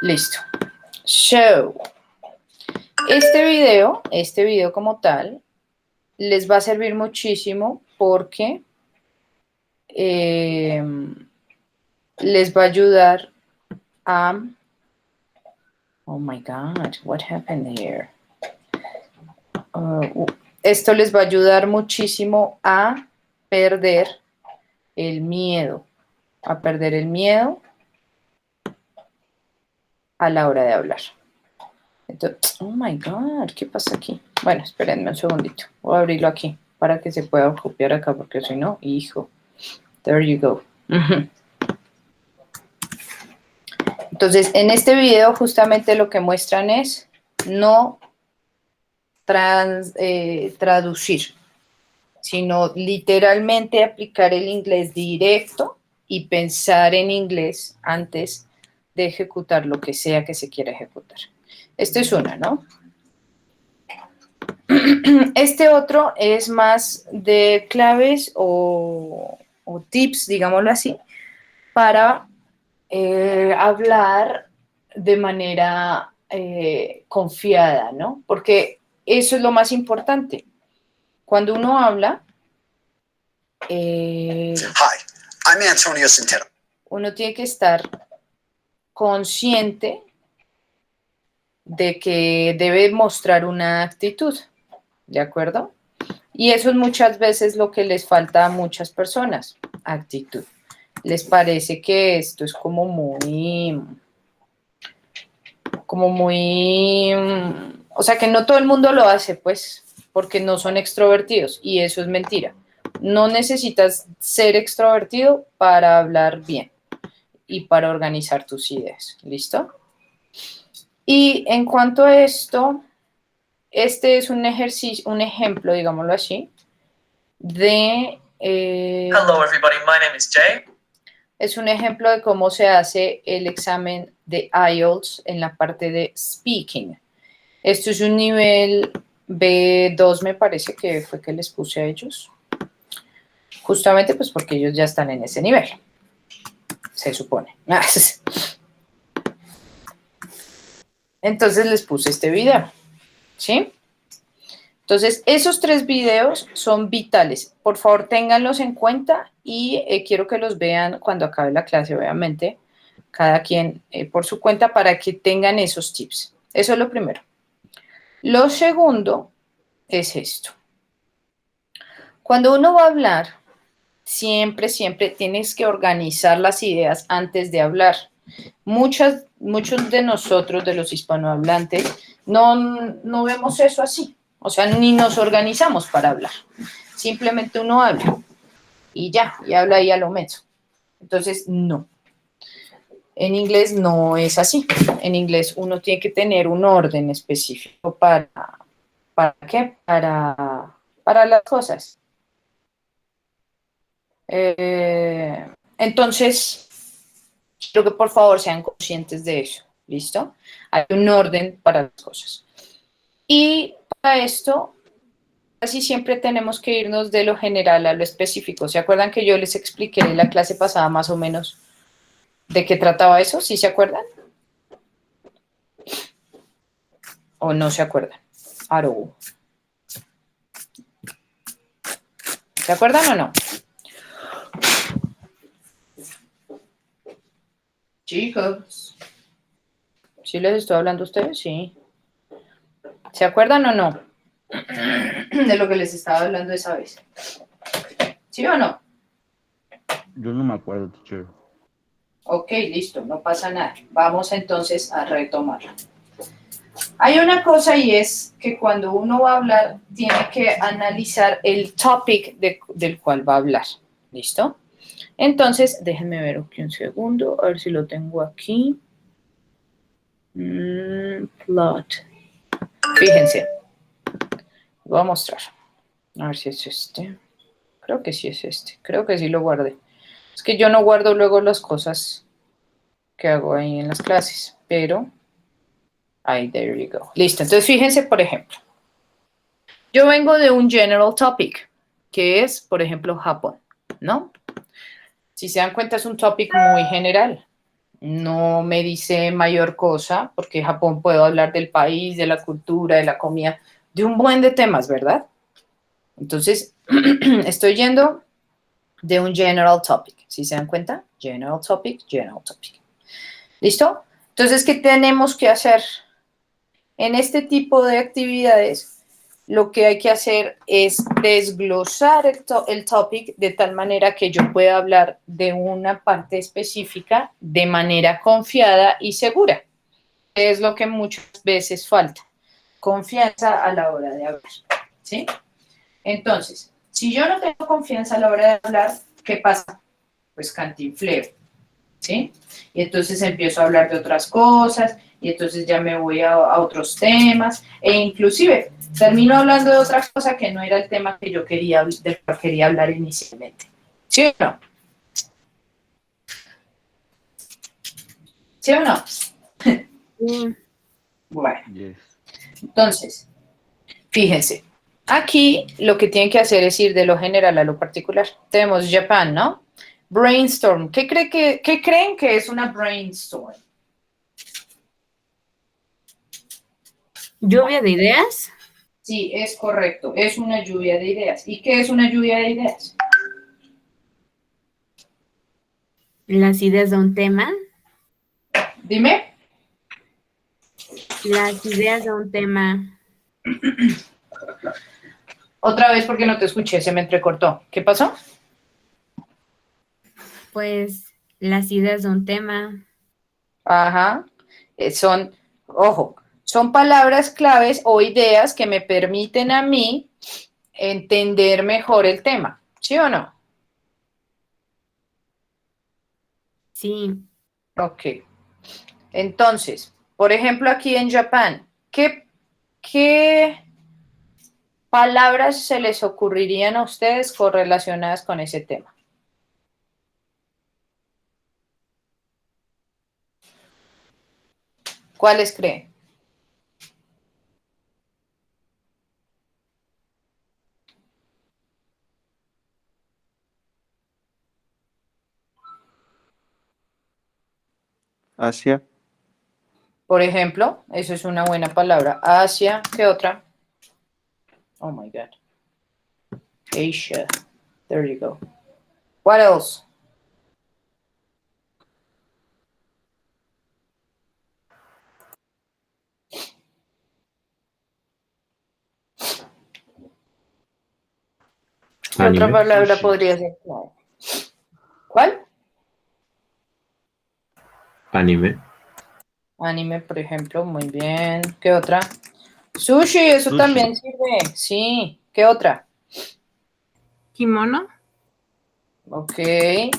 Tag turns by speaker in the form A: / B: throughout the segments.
A: Listo. So, este video como tal, les va a servir muchísimo porque les va a ayudar a... Oh my God, what happened here? Esto les va a ayudar muchísimo a perder el miedo, a la hora de hablar. Entonces, oh my God, ¿qué pasa aquí? Bueno, espérenme un segundito. Voy a abrirlo aquí para que se pueda copiar acá, porque si no, hijo. There you go. Entonces, en este video justamente lo que muestran es no traducir, sino literalmente aplicar el inglés directo y pensar en inglés antes de ejecutar lo que sea que se quiera ejecutar. Esto es una, ¿no? Este otro es más de claves o tips, digámoslo así, para hablar de manera confiada, ¿no? Porque eso es lo más importante. Cuando uno habla,
B: Hi, I'm Antonio Centeno.
A: Uno tiene que estar consciente de que debe mostrar una actitud, ¿de acuerdo? Y eso es muchas veces lo que les falta a muchas personas, actitud. Les parece que esto es como muy, o sea, que no todo el mundo lo hace, pues, porque no son extrovertidos, y eso es mentira. No necesitas ser extrovertido para hablar bien y para organizar tus ideas, ¿listo? Y en cuanto a esto, este es un ejercicio, un ejemplo, digámoslo así, de...
C: Hello everybody, my name is Jay.
A: Es un ejemplo de cómo se hace el examen de IELTS en la parte de speaking. Esto es un nivel B2, me parece que fue que les puse a ellos. Justamente pues porque ellos ya están en ese nivel. Se supone. Entonces les puse este video. ¿Sí? Entonces, esos 3 videos son vitales. Por favor, ténganlos en cuenta y quiero que los vean cuando acabe la clase, obviamente, cada quien por su cuenta para que tengan esos tips. Eso es lo primero. Lo segundo es esto. Cuando uno va a hablar, siempre tienes que organizar las ideas antes de hablar. Muchos de nosotros, de los hispanohablantes, no vemos eso así. O sea, ni nos organizamos para hablar. Simplemente uno habla y ya, y habla ahí a lo menso. Entonces, no. En inglés no es así. En inglés uno tiene que tener un orden específico ¿para qué? Para las cosas. Entonces, quiero que por favor sean conscientes de eso. ¿Listo? Hay un orden para las cosas. Y para esto, casi siempre tenemos que irnos de lo general a lo específico. ¿Se acuerdan que yo les expliqué en la clase pasada más o menos de qué trataba eso? ¿Sí se acuerdan? ¿O no se acuerdan? Aro. ¿Se acuerdan o no? Chicos. ¿Sí les estoy hablando a ustedes? Sí. ¿Se acuerdan o no? De lo que les estaba hablando esa vez. ¿Sí o no?
D: Yo no me acuerdo, teacher.
A: Ok, listo, no pasa nada. Vamos entonces a retomarlo. Hay una cosa y es que cuando uno va a hablar, tiene que analizar el topic del cual va a hablar. ¿Listo? Entonces, déjenme ver aquí un segundo, a ver si lo tengo aquí. Plot. Fíjense. Voy a mostrar. A ver si es este. Creo que sí es este. Creo que sí lo guardé. Es que yo no guardo luego las cosas que hago ahí en las clases, pero ahí, there you go. Listo. Entonces, fíjense, por ejemplo. Yo vengo de un general topic, que es, por ejemplo, Japón, ¿no? Si se dan cuenta, es un topic muy general. no me dice mayor cosa, porque Japón puedo hablar del país, de la cultura, de la comida, de un buen de temas, ¿verdad? Entonces, estoy yendo de un general topic. ¿Sí se dan cuenta? General topic, general topic. ¿Listo? Entonces, ¿qué tenemos que hacer? En este tipo de actividades, lo que hay que hacer es desglosar el topic de tal manera que yo pueda hablar de una parte específica de manera confiada y segura. Es lo que muchas veces falta. Confianza a la hora de hablar. ¿Sí? Entonces, si yo no tengo confianza a la hora de hablar, ¿qué pasa? Pues cantinfleo, ¿sí? Y entonces empiezo a hablar de otras cosas, y entonces ya me voy a otros temas, e inclusive termino hablando de otra cosa que no era el tema que yo quería, del que quería hablar inicialmente. ¿Sí o no? ¿Sí o no?
E: Sí.
A: Bueno,
D: Yes.
A: entonces, fíjense, aquí lo que tienen que hacer es ir de lo general a lo particular. Tenemos Japan, ¿no? Brainstorm. ¿Qué creen que es una brainstorm?
E: ¿Lluvia de ideas?
A: Sí, es correcto. Es una lluvia de ideas. ¿Y qué es una lluvia de ideas?
E: Las ideas de un tema.
A: Dime.
E: Las ideas de un tema.
A: Otra vez porque no te escuché, se me entrecortó. ¿Qué pasó?
E: Pues las ideas de un tema.
A: Ajá. Ojo, son palabras claves o ideas que me permiten a mí entender mejor el tema. ¿Sí o no?
E: Sí.
A: Ok. Entonces, por ejemplo, aquí en Japón, ¿qué palabras se les ocurrirían a ustedes correlacionadas con ese tema? ¿Cuáles creen?
F: Asia,
A: Por ejemplo, eso es una buena palabra. Asia, ¿qué otra? Oh my God. Asia. There you go. What else? ¿Qué otra
G: Anime.
A: palabra
D: Sushi.
A: podría ser clave? ¿Cuál?
G: Anime.
A: Anime, por ejemplo. Muy bien. ¿Qué otra? Sushi, eso
D: Sushi.
A: también sirve. Sí. ¿Qué otra?
E: Kimono.
A: Ok.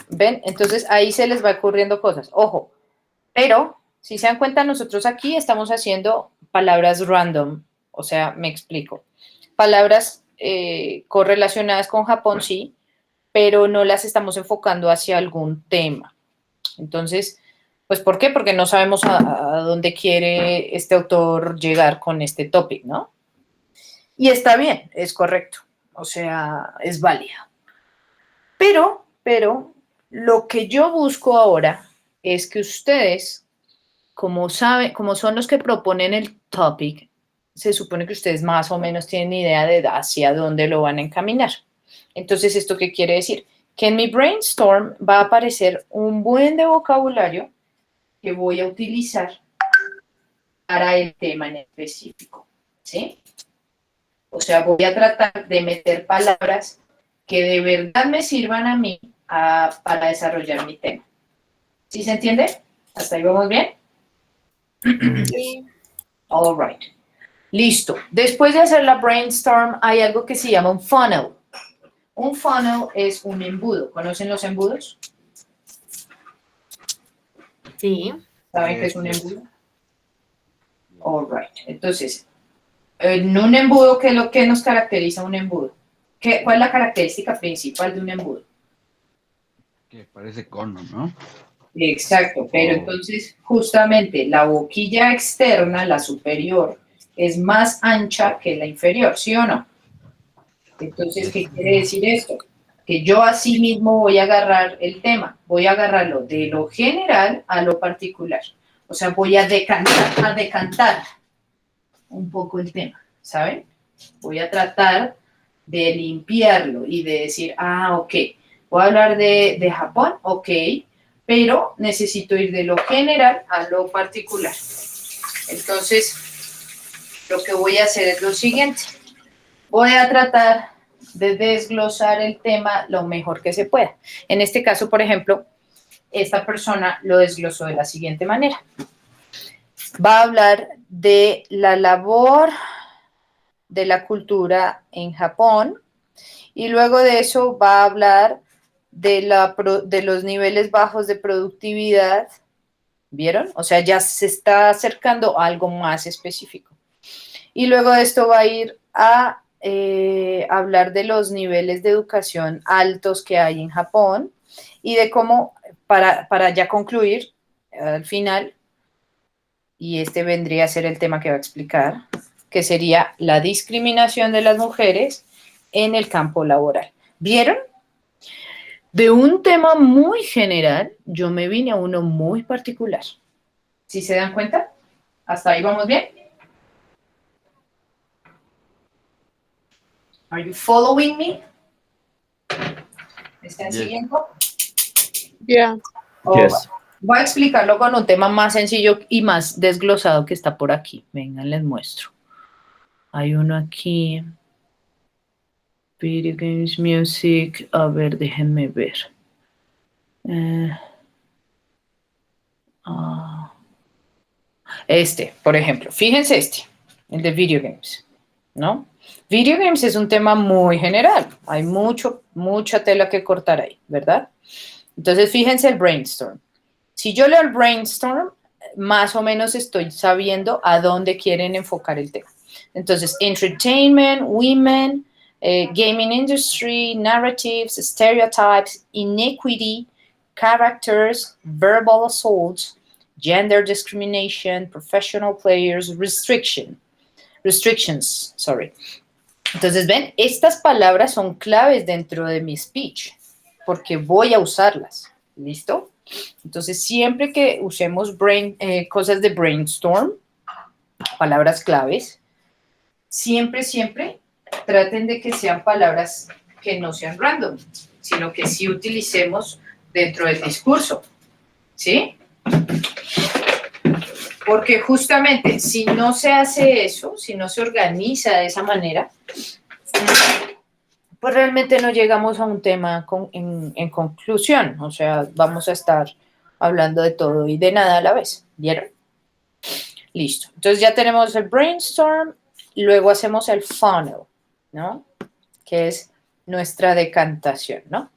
A: ¿Ven? Entonces ahí se les va ocurriendo cosas. Ojo. Pero, si se dan cuenta, nosotros aquí estamos haciendo palabras random. O sea, me explico. Palabras correlacionadas con Japón, sí, pero no las estamos enfocando hacia algún tema. Entonces, pues, ¿por qué? Porque no sabemos a dónde quiere este autor llegar con este topic, ¿no? Y está bien, es correcto, o sea, es válido. Pero, lo que yo busco ahora es que ustedes, como saben, como son los que proponen el topic, se supone que ustedes más o menos tienen idea de hacia dónde lo van a encaminar. Entonces, ¿esto qué quiere decir? Que en mi brainstorm va a aparecer un buen de vocabulario que voy a utilizar para el tema en específico, ¿sí? O sea, voy a tratar de meter palabras que de verdad me sirvan a mí para desarrollar mi tema. ¿Sí se entiende? ¿Hasta ahí vamos bien?
E: Sí.
A: All right. Listo. Después de hacer la brainstorm, hay algo que se llama un funnel. Un funnel es un embudo. ¿Conocen los embudos?
E: Sí.
A: ¿Saben qué es un embudo? All right. Entonces, en un embudo, ¿qué es lo que nos caracteriza un embudo? ¿Cuál es la característica principal de un embudo?
D: Que parece cono, ¿no?
A: Exacto, pero entonces justamente la boquilla externa, la superior, es más ancha que la inferior, ¿sí o no? Entonces, ¿qué quiere decir esto? que yo así mismo voy a agarrar el tema, voy a agarrarlo de lo general a lo particular. O sea, voy a decantar un poco el tema, ¿saben? Voy a tratar de limpiarlo y de decir, ok, voy a hablar de Japón, ok, pero necesito ir de lo general a lo particular. Entonces, lo que voy a hacer es lo siguiente. Voy a tratar de desglosar el tema lo mejor que se pueda. En este caso, por ejemplo, esta persona lo desglosó de la siguiente manera. Va a hablar de la labor de la cultura en Japón y luego de eso va a hablar de los niveles bajos de productividad. ¿Vieron? O sea, ya se está acercando a algo más específico. Y luego de esto va a ir a hablar de los niveles de educación altos que hay en Japón y de cómo, para ya concluir al final, y este vendría a ser el tema que va a explicar, que sería la discriminación de las mujeres en el campo laboral. ¿Vieron? De un tema muy general, yo me vine a uno muy particular. ¿Sí se dan cuenta? ¿Hasta ahí vamos bien? Are you following me? ¿Me están siguiendo?
F: Yeah.
G: Yes.
A: Voy a explicarlo con un tema más sencillo y más desglosado que está por aquí. Vengan, les muestro. Hay uno aquí. Video games, music. A ver, déjenme ver. Por ejemplo. Fíjense el de video games, ¿no? Video games es un tema muy general. Hay mucha tela que cortar ahí, ¿verdad? Entonces, fíjense el brainstorm. Si yo leo el brainstorm, más o menos estoy sabiendo a dónde quieren enfocar el tema. Entonces, entertainment, women, gaming industry, narratives, stereotypes, inequity, characters, verbal assaults, gender discrimination, professional players, restrictions. Entonces, ven, estas palabras son claves dentro de mi speech, porque voy a usarlas. ¿Listo? Entonces, siempre que usemos cosas de brainstorm, palabras claves, siempre traten de que sean palabras que no sean random, sino que sí utilicemos dentro del discurso. ¿Sí? Porque justamente si no se hace eso, si no se organiza de esa manera, pues realmente no llegamos a un tema en conclusión. O sea, vamos a estar hablando de todo y de nada a la vez. ¿Vieron? Listo. Entonces ya tenemos el brainstorm, luego hacemos el funnel, ¿no? Que es nuestra decantación, ¿no?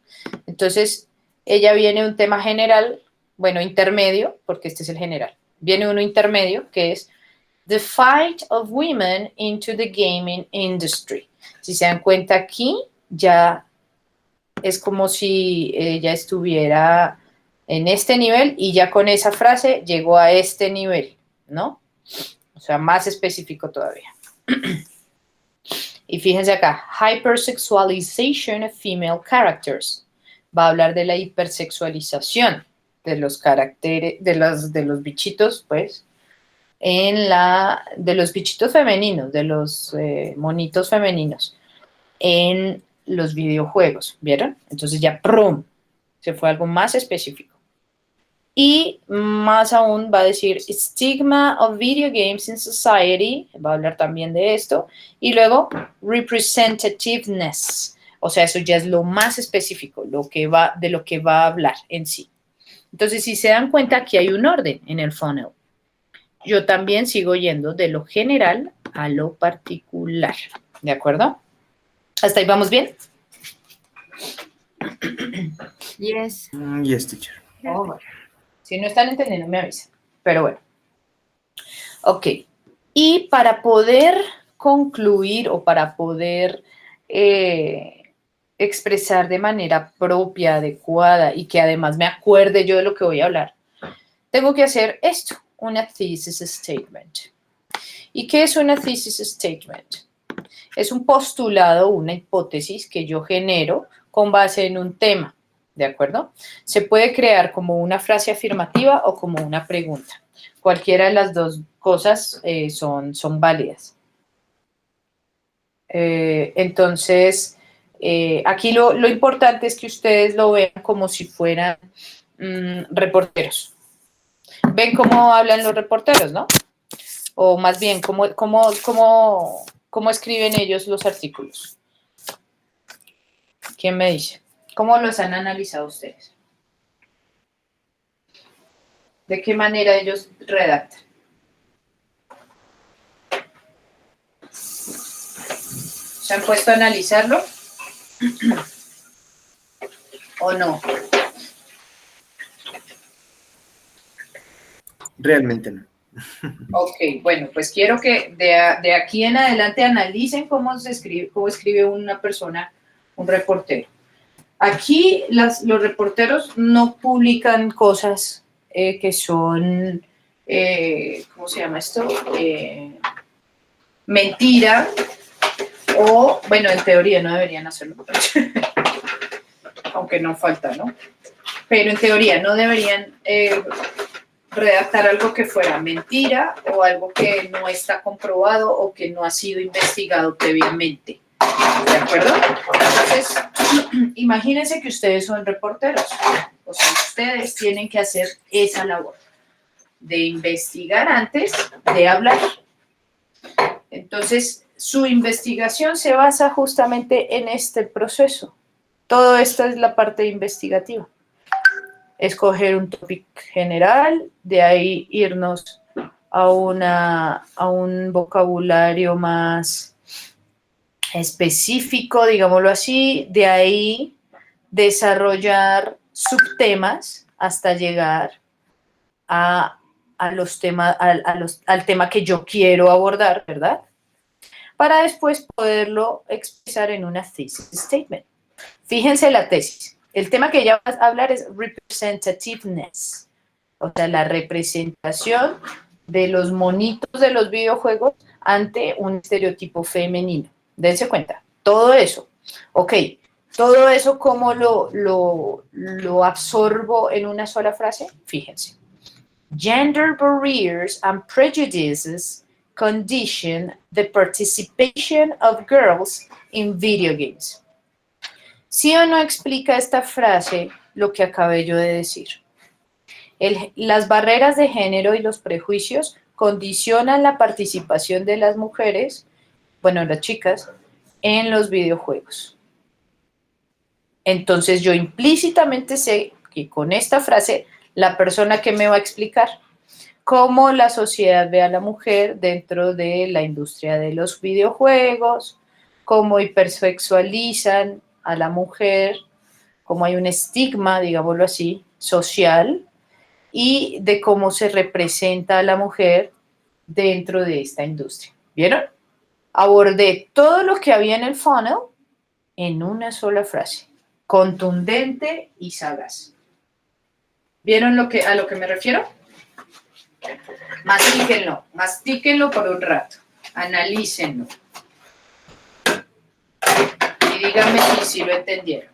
A: Entonces, ella viene un tema general, bueno, intermedio, porque este es el general. Viene uno intermedio, que es The Fight of Women into the Gaming Industry. Si se dan cuenta aquí, ya es como si ella estuviera en este nivel y ya con esa frase llegó a este nivel, ¿no? O sea, más específico todavía. Y fíjense acá, hypersexualization of female characters. Va a hablar de la hipersexualización de los caracteres, de los bichitos, pues, de los bichitos femeninos, de los monitos femeninos en los videojuegos, ¿vieron? Entonces ya, ¡prum!, se fue algo más específico. Y más aún va a decir stigma of video games in society, va a hablar también de esto. Y luego representativeness, o sea, eso ya es lo más específico, de lo que va a hablar en sí. Entonces, si se dan cuenta, aquí hay un orden en el funnel. Yo también sigo yendo de lo general a lo particular, ¿de acuerdo? ¿Hasta ahí vamos bien?
E: Yes.
G: Yes, teacher.
A: Oh, bueno. Si no están entendiendo, me avisan. Pero bueno. Ok. Y para poder concluir o para poder expresar de manera propia, adecuada y que además me acuerde yo de lo que voy a hablar, tengo que hacer esto, una thesis statement. ¿Y qué es una thesis statement? Es un postulado, una hipótesis que yo genero con base en un tema, ¿de acuerdo? Se puede crear como una frase afirmativa o como una pregunta. Cualquiera de las dos cosas son válidas. Entonces, aquí lo importante es que ustedes lo vean como si fueran reporteros. ¿Ven cómo hablan los reporteros, no? O más bien, ¿cómo escriben ellos los artículos? ¿Quién me dice? ¿Cómo los han analizado ustedes? ¿De qué manera ellos redactan? ¿Se han puesto a analizarlo? ¿O no?
G: Realmente no.
A: Ok, bueno, pues quiero que de aquí en adelante analicen cómo escribe una persona, un reportero. Aquí los reporteros no publican cosas que son, ¿cómo se llama esto? Mentira, o, bueno, en teoría no deberían hacerlo, aunque no falta, ¿no? Pero en teoría no deberían redactar algo que fuera mentira o algo que no está comprobado o que no ha sido investigado previamente. ¿De acuerdo? Entonces, imagínense que ustedes son reporteros. O sea, ustedes tienen que hacer esa labor de investigar antes de hablar. Entonces, su investigación se basa justamente en este proceso. Todo esto es la parte investigativa. Escoger un tópico general, de ahí irnos a un vocabulario más específico, digámoslo así, de ahí desarrollar subtemas hasta llegar al tema que yo quiero abordar, ¿verdad? Para después poderlo expresar en una thesis statement. Fíjense la tesis. El tema que ya vas a hablar es representativeness, o sea, la representación de los monitos de los videojuegos ante un estereotipo femenino. Dense cuenta, todo eso. Ok, todo eso, ¿cómo lo absorbo en una sola frase? Fíjense. Gender barriers and prejudices condition the participation of girls in video games. ¿Sí o no explica esta frase lo que acabé yo de decir? Las barreras de género y los prejuicios condicionan la participación de las mujeres, bueno, las chicas, en los videojuegos. Entonces yo implícitamente sé que con esta frase la persona que me va a explicar cómo la sociedad ve a la mujer dentro de la industria de los videojuegos, cómo hipersexualizan a la mujer, cómo hay un estigma, digámoslo así, social, y de cómo se representa a la mujer dentro de esta industria. ¿Vieron? Abordé todo lo que había en el funnel en una sola frase, contundente y sagaz. ¿Vieron a lo que me refiero? Mastíquenlo por un rato, analícenlo. Y díganme si lo entendieron.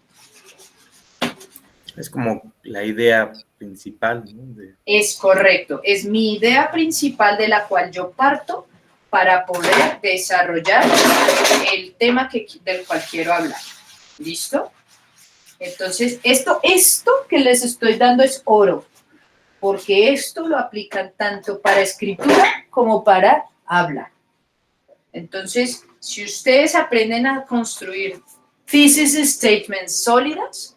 G: Es como la idea principal, ¿no?
A: Es correcto, es mi idea principal de la cual yo parto para poder desarrollar el tema del cual quiero hablar. ¿Listo? Entonces, esto que les estoy dando es oro, porque esto lo aplican tanto para escritura como para hablar. Entonces, si ustedes aprenden a construir thesis statements sólidas,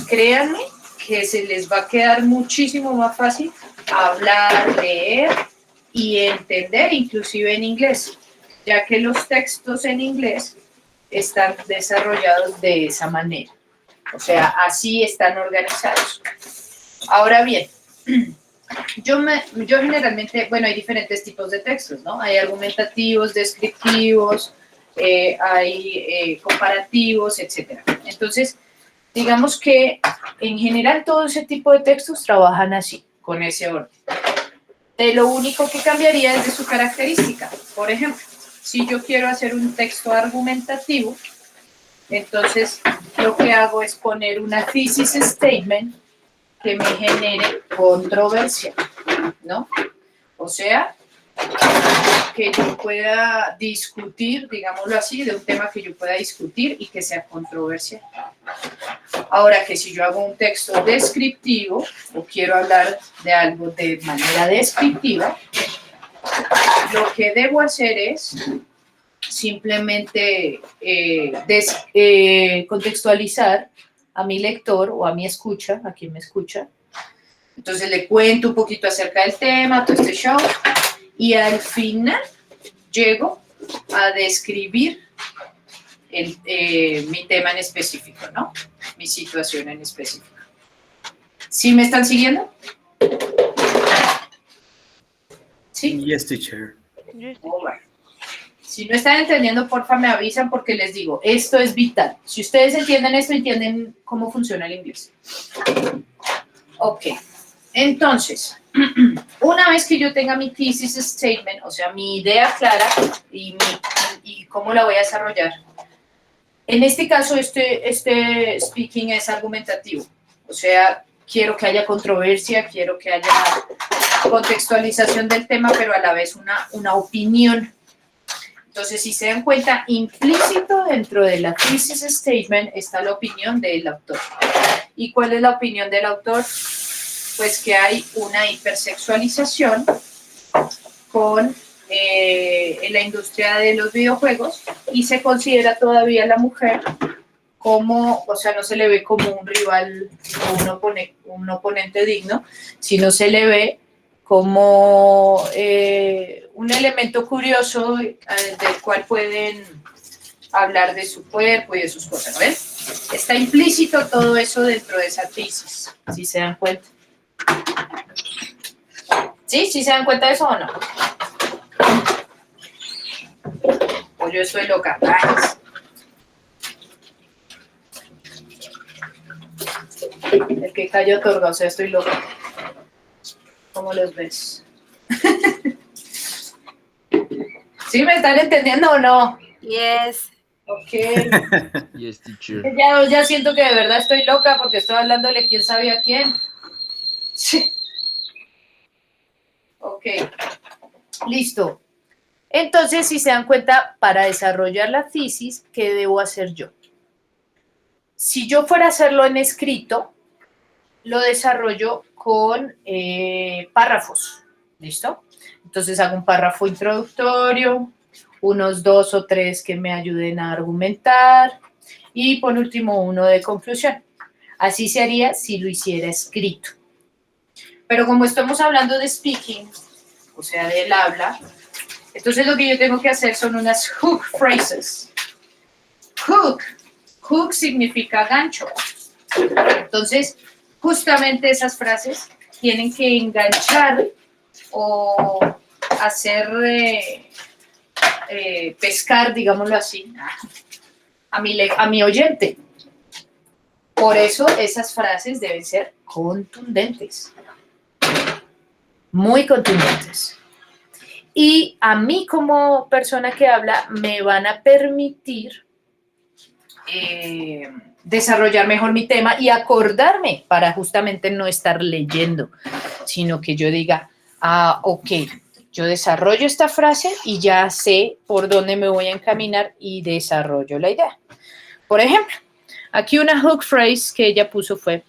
A: créanme que se les va a quedar muchísimo más fácil hablar, leer y entender, inclusive en inglés, ya que los textos en inglés están desarrollados de esa manera. O sea, así están organizados. Ahora bien, yo generalmente, bueno, hay diferentes tipos de textos, ¿no? Hay argumentativos, descriptivos, hay comparativos, etc. Entonces, digamos que en general todo ese tipo de textos trabajan así, con ese orden. Lo único que cambiaría es de su característica. Por ejemplo, si yo quiero hacer un texto argumentativo, Entonces, lo que hago es poner una thesis statement que me genere controversia, ¿no? O sea, que yo pueda discutir, digámoslo así, de un tema que yo pueda discutir y que sea controversial. Ahora que si yo hago un texto descriptivo o quiero hablar de algo de manera descriptiva, lo que debo hacer es simplemente contextualizar a mi lector o a mi escucha, a quien me escucha. Entonces le cuento un poquito acerca del tema, todo este show, y al final llego a describir mi tema en específico, ¿no? Mi situación en específico. ¿Sí me están siguiendo? ¿Sí?
G: Yes, teacher.
A: All right. Si no están entendiendo, porfa, me avisan porque les digo, esto es vital. Si ustedes entienden esto, entienden cómo funciona el inglés. Ok. Entonces, una vez que yo tenga mi thesis statement, o sea, mi idea clara y cómo la voy a desarrollar, en este caso, este speaking es argumentativo. O sea, quiero que haya controversia, quiero que haya contextualización del tema, pero a la vez una opinión. Entonces, si se dan cuenta, implícito dentro de la thesis statement está la opinión del autor. ¿Y cuál es la opinión del autor? Pues que hay una hipersexualización en la industria de los videojuegos y se considera todavía la mujer como, o sea, no se le ve como un rival o un oponente digno, sino se le ve como un elemento curioso del cual pueden hablar de su cuerpo y de sus cosas, ¿ven? Está implícito todo eso dentro de esa tesis, si se dan cuenta. ¿Sí? ¿Sí se dan cuenta de eso o no? O yo estoy loca. Ay. El que cayó otorga, o sea, estoy loca. ¿Cómo los ves? ¿Sí me están entendiendo o no?
E: Yes.
A: Ok.
D: Yes, teacher.
A: Ya siento que de verdad estoy loca porque estoy hablándole quién sabe a quién. Sí. Ok. Listo. Entonces, si se dan cuenta, para desarrollar la thesis, ¿qué debo hacer yo? Si yo fuera a hacerlo en escrito, lo desarrollo con párrafos, ¿listo? Entonces hago un párrafo introductorio, unos 2 o 3 que me ayuden a argumentar y por último uno de conclusión. Así se haría si lo hiciera escrito. Pero como estamos hablando de speaking, o sea, del habla, entonces lo que yo tengo que hacer son unas hook phrases. Hook significa gancho. Entonces, justamente esas frases tienen que enganchar o hacer pescar, digámoslo así, a mi oyente. Por eso esas frases deben ser contundentes, muy contundentes. Y a mí como persona que habla me van a permitir desarrollar mejor mi tema y acordarme para justamente no estar leyendo, sino que yo diga, ok, yo desarrollo esta frase y ya sé por dónde me voy a encaminar y desarrollo la idea. Por ejemplo, aquí una hook phrase que ella puso fue,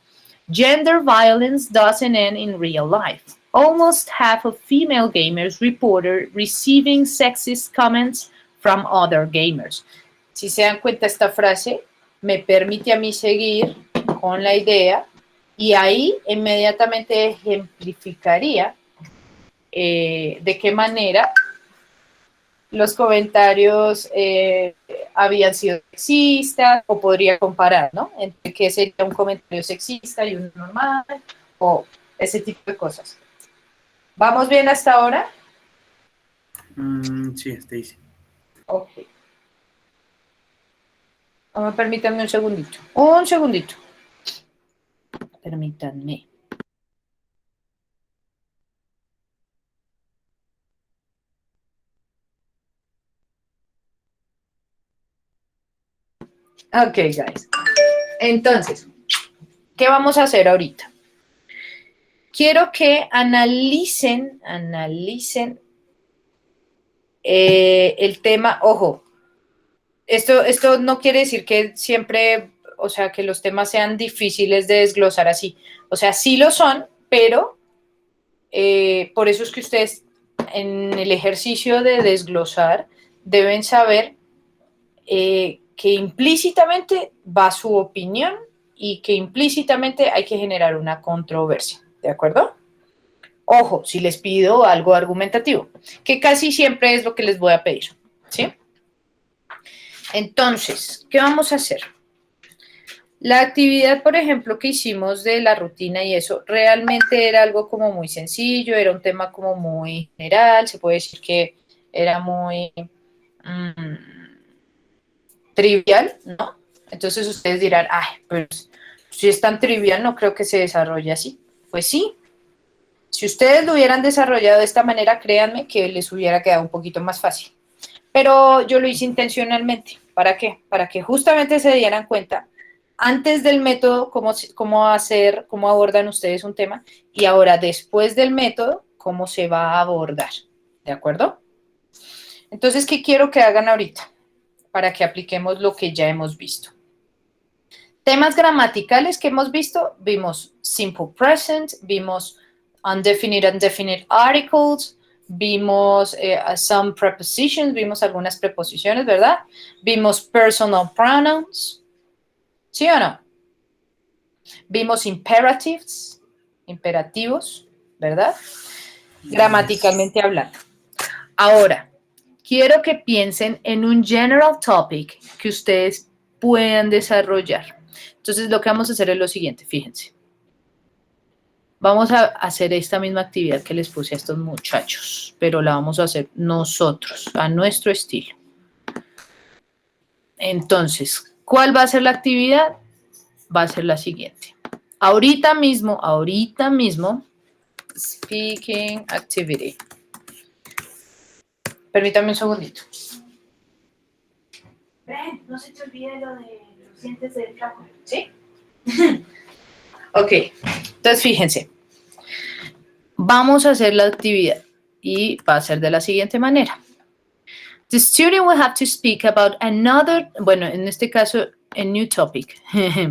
A: gender violence doesn't end in real life. Almost half of female gamers reported receiving sexist comments from other gamers. Si se dan cuenta, esta frase me permite a mí seguir con la idea y ahí inmediatamente ejemplificaría de qué manera los comentarios habían sido sexistas o podría comparar, ¿no? Entre qué sería un comentario sexista y uno normal o ese tipo de cosas. ¿Vamos bien hasta ahora?
G: Sí, Stacy.
A: Ok. Permítanme un segundito. Un segundito. Permítanme. Ok, guys. Entonces, ¿qué vamos a hacer ahorita? Quiero que analicen el tema. Ojo, esto no quiere decir que siempre, o sea, que los temas sean difíciles de desglosar así. O sea, sí lo son, pero por eso es que ustedes en el ejercicio de desglosar deben saber que implícitamente va su opinión y que implícitamente hay que generar una controversia, ¿de acuerdo? Ojo, si les pido algo argumentativo, que casi siempre es lo que les voy a pedir, ¿sí? Entonces, ¿qué vamos a hacer? La actividad, por ejemplo, que hicimos de la rutina y eso, realmente era algo como muy sencillo, era un tema como muy general, se puede decir que era muy trivial, ¿no? Entonces ustedes dirán, ay, pues si es tan trivial, no creo que se desarrolle así. Pues sí, si ustedes lo hubieran desarrollado de esta manera, créanme que les hubiera quedado un poquito más fácil. Pero yo lo hice intencionalmente. ¿Para qué? Para que justamente se dieran cuenta antes del método cómo abordan ustedes un tema y ahora después del método cómo se va a abordar. ¿De acuerdo? Entonces, ¿qué quiero que hagan ahorita? Para que apliquemos lo que ya hemos visto. Temas gramaticales que hemos visto, vimos simple present, vimos undefinite and definite articles, vimos some prepositions, vimos algunas preposiciones, ¿verdad? Vimos personal pronouns, ¿sí o no? Vimos imperatives, imperativos, ¿verdad? Gramaticalmente hablando. Ahora, quiero que piensen en un general topic que ustedes puedan desarrollar. Entonces, lo que vamos a hacer es lo siguiente, fíjense. Vamos a hacer esta misma actividad que les puse a estos muchachos, pero la vamos a hacer nosotros, a nuestro estilo. Entonces, ¿cuál va a ser la actividad? Va a ser la siguiente. Ahorita mismo, speaking activity. Permítame un segundito. Ven, no se te olvide lo de los dientes del flaco, ¿sí? Ok, entonces fíjense. Vamos a hacer la actividad y va a ser de la siguiente manera. The student will have to speak about another, bueno, en este caso, a new topic,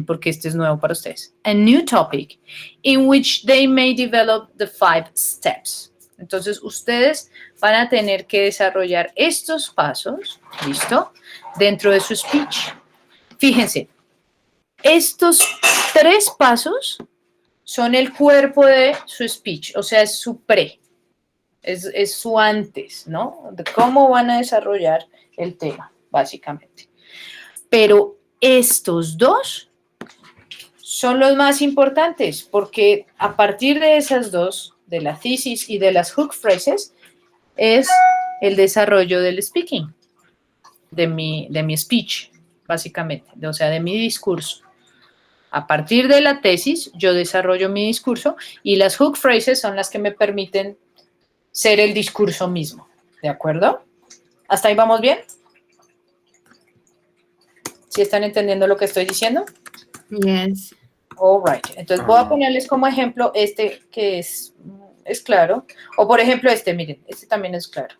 A: porque este es nuevo para ustedes. A new topic in which they may develop the 5 steps. Entonces, ustedes van a tener que desarrollar estos pasos, ¿listo? Dentro de su speech. Fíjense, estos 3 pasos son el cuerpo de su speech, o sea, es su pre, es su antes, ¿no? De cómo van a desarrollar el tema, básicamente. Pero estos 2 son los más importantes, porque a partir de esas 2, de la thesis y de las hook phrases, es el desarrollo del speaking, de mi speech, básicamente, o sea, de mi discurso. A partir de la tesis, yo desarrollo mi discurso y las hook phrases son las que me permiten ser el discurso mismo. ¿De acuerdo? ¿Hasta ahí vamos bien? ¿Sí están entendiendo lo que estoy diciendo?
E: Yes.
A: All right. Entonces voy a ponerles como ejemplo este que es claro. O por ejemplo miren, este también es claro.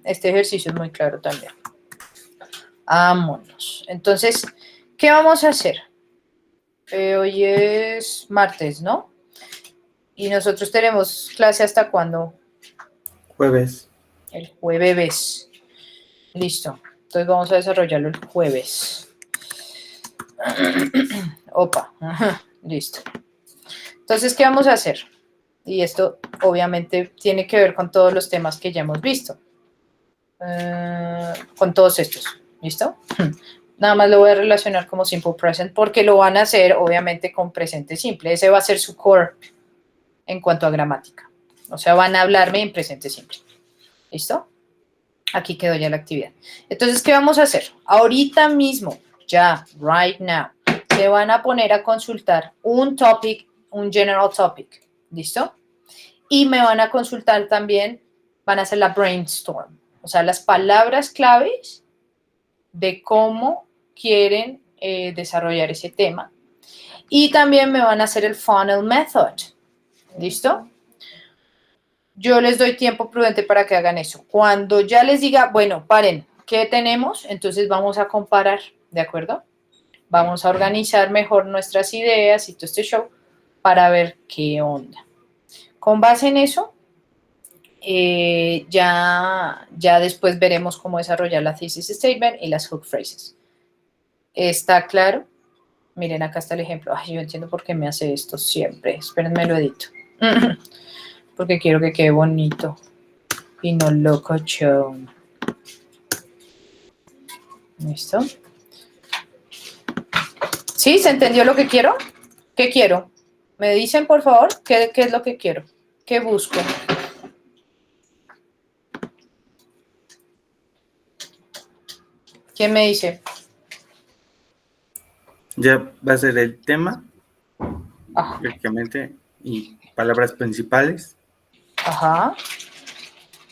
A: Este ejercicio es muy claro también. Vámonos. Entonces, ¿qué vamos a hacer? Hoy es martes, ¿no? Y nosotros tenemos clase ¿hasta cuándo?
G: Jueves.
A: El jueves. Listo. Entonces vamos a desarrollarlo el jueves. Opa. Listo. Entonces, ¿qué vamos a hacer? Y esto obviamente tiene que ver con todos los temas que ya hemos visto. Con todos estos. ¿Listo? Nada más lo voy a relacionar como simple present porque lo van a hacer obviamente con presente simple. Ese va a ser su core en cuanto a gramática. O sea, van a hablarme en presente simple. ¿Listo? Aquí quedó ya la actividad. Entonces, ¿qué vamos a hacer? Ahorita mismo, ya, right now, se van a poner a consultar un topic, un general topic. ¿Listo? Y me van a consultar también, van a hacer la brainstorm. O sea, las palabras claves de cómo quieren desarrollar ese tema. Y también me van a hacer el funnel method. ¿Listo? Yo les doy tiempo prudente para que hagan eso. Cuando ya les diga, bueno, paren, ¿qué tenemos? Entonces vamos a comparar, ¿de acuerdo? Vamos a organizar mejor nuestras ideas y todo este show para ver qué onda. Con base en eso, ya después veremos cómo desarrollar la thesis statement y las hook phrases. ¿Está claro? Miren, acá está el ejemplo. Ay, yo entiendo por qué me hace esto siempre. Espérenme, lo edito. Porque quiero que quede bonito y no locochón. ¿Listo? ¿Sí? ¿Se entendió lo que quiero? ¿Qué quiero? ¿Me dicen, por favor, qué es lo que quiero? ¿Qué busco? ¿Quién me dice?
G: Ya va a ser el tema,
A: Ajá.
G: prácticamente, y palabras principales.
A: Ajá.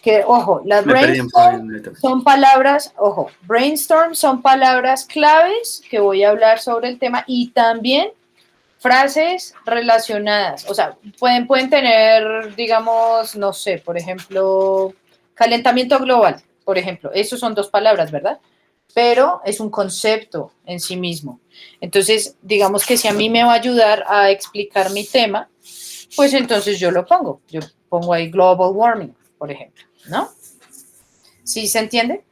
A: Que, ojo, las
G: Me perdí en
A: brainstorm
G: letras.
A: son palabras, ojo, brainstorm son palabras claves que voy a hablar sobre el tema y también frases relacionadas. O sea, pueden tener, digamos, no sé, por ejemplo, calentamiento global, por ejemplo. Esos son dos palabras, ¿verdad? Pero es un concepto en sí mismo. Entonces, digamos que si a mí me va a ayudar a explicar mi tema, pues entonces yo lo pongo. Yo pongo ahí global warming, por ejemplo, ¿no? ¿Sí se entiende?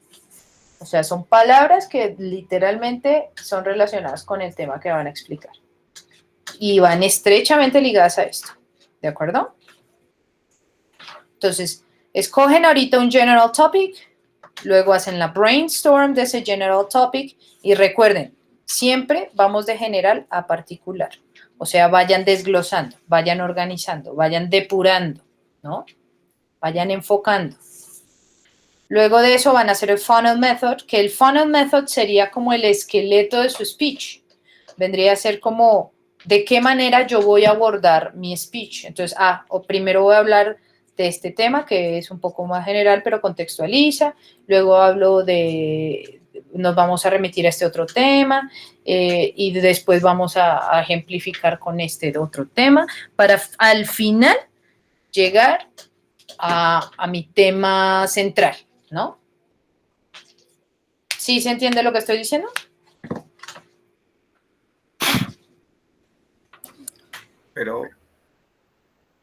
A: O sea, son palabras que literalmente son relacionadas con el tema que van a explicar. Y van estrechamente ligadas a esto, ¿de acuerdo? Entonces, escogen ahorita un general topic, luego hacen la brainstorm de ese general topic y recuerden, siempre vamos de general a particular. O sea, vayan desglosando, vayan organizando, vayan depurando, ¿no? Vayan enfocando. Luego de eso van a hacer el funnel method, que el funnel method sería como el esqueleto de su speech. Vendría a ser como de qué manera yo voy a abordar mi speech. Entonces, primero voy a hablar de este tema que es un poco más general, pero contextualiza. Luego nos vamos a remitir a este otro tema y después vamos a ejemplificar con este otro tema para al final llegar a mi tema central, ¿no? ¿Sí se entiende lo que estoy diciendo?
G: Pero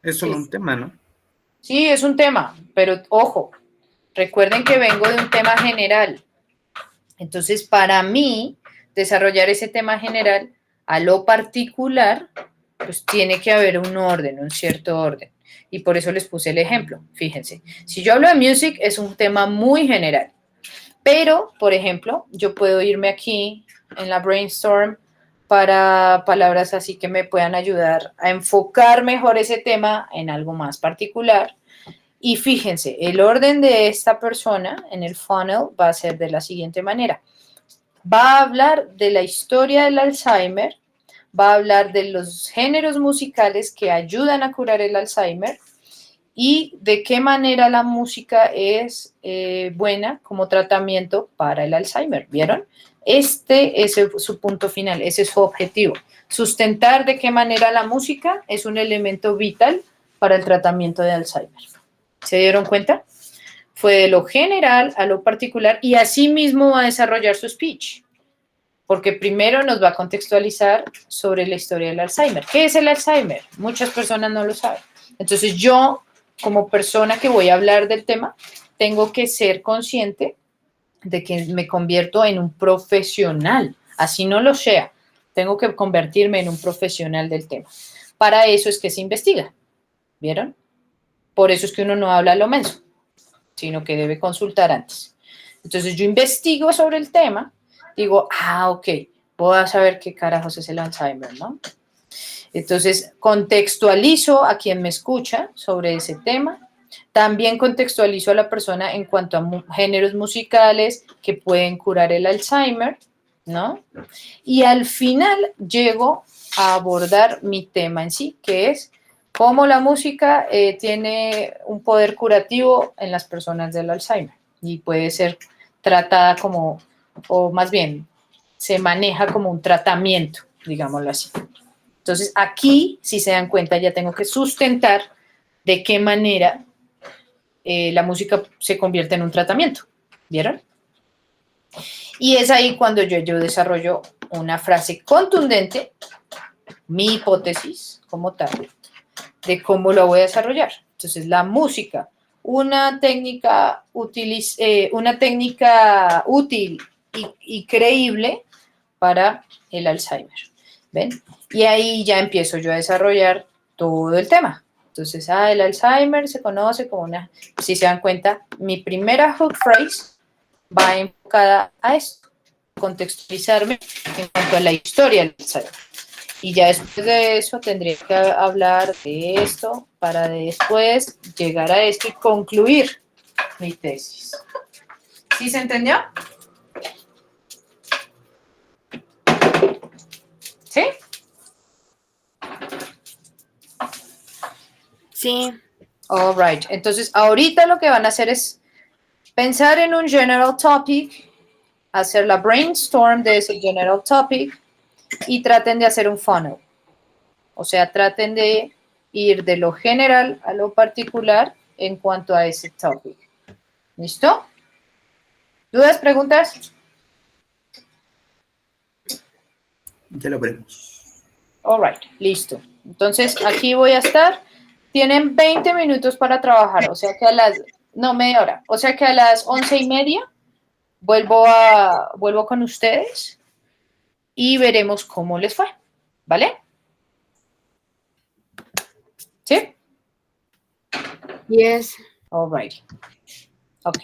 G: es solo un tema, ¿no?
A: Sí, es un tema, pero ojo, recuerden que vengo de un tema general. Entonces, para mí, desarrollar ese tema general a lo particular, pues tiene que haber un orden, un cierto orden. Y por eso les puse el ejemplo. Fíjense, si yo hablo de music, es un tema muy general. Pero, por ejemplo, yo puedo irme aquí en la brainstorm para palabras así que me puedan ayudar a enfocar mejor ese tema en algo más particular. Y fíjense, el orden de esta persona en el funnel va a ser de la siguiente manera. Va a hablar de la historia del Alzheimer, va a hablar de los géneros musicales que ayudan a curar el Alzheimer y de qué manera la música es buena como tratamiento para el Alzheimer. ¿Vieron? Este es su punto final, ese es su objetivo. Sustentar de qué manera la música es un elemento vital para el tratamiento de Alzheimer. ¿Se dieron cuenta? Fue de lo general a lo particular y así mismo va a desarrollar su speech. Porque primero nos va a contextualizar sobre la historia del Alzheimer. ¿Qué es el Alzheimer? Muchas personas no lo saben. Entonces yo, como persona que voy a hablar del tema, tengo que ser consciente de que me convierto en un profesional. Así no lo sea. Tengo que convertirme en un profesional del tema. Para eso es que se investiga. ¿Vieron? Por eso es que uno no habla a lo menso, sino que debe consultar antes. Entonces yo investigo sobre el tema, digo, ok, voy a saber qué carajos es el Alzheimer, ¿no? Entonces contextualizo a quien me escucha sobre ese tema, también contextualizo a la persona en cuanto a géneros musicales que pueden curar el Alzheimer, ¿no? Y al final llego a abordar mi tema en sí, que es cómo la música tiene un poder curativo en las personas del Alzheimer y puede ser tratada como o más bien, se maneja como un tratamiento, digámoslo así. Entonces, aquí, si se dan cuenta, ya tengo que sustentar de qué manera la música se convierte en un tratamiento. ¿Vieron? Y es ahí cuando yo desarrollo una frase contundente, mi hipótesis como tal, de cómo lo voy a desarrollar. Entonces, la música, una técnica útil y creíble para el Alzheimer. ¿Ven? Y ahí ya empiezo yo a desarrollar todo el tema. Entonces, el Alzheimer se conoce como una, si se dan cuenta, mi primera hook phrase va enfocada a esto, contextualizarme en cuanto a la historia del Alzheimer. Y ya después de eso tendría que hablar de esto para después llegar a esto y concluir mi tesis. ¿Sí se entendió? ¿Sí?
E: Sí.
A: All right. Entonces, ahorita lo que van a hacer es pensar en un general topic, hacer la brainstorm de ese general topic y traten de hacer un funnel. O sea, traten de ir de lo general a lo particular en cuanto a ese topic. ¿Listo? ¿Dudas, preguntas?
G: Ya lo veremos.
A: All right, listo. Entonces, aquí voy a estar. Tienen 20 minutos para trabajar, o sea que media hora. O sea que a las 11:30 vuelvo con ustedes y veremos cómo les fue. ¿Vale? ¿Sí?
E: Yes.
A: All right. Ok.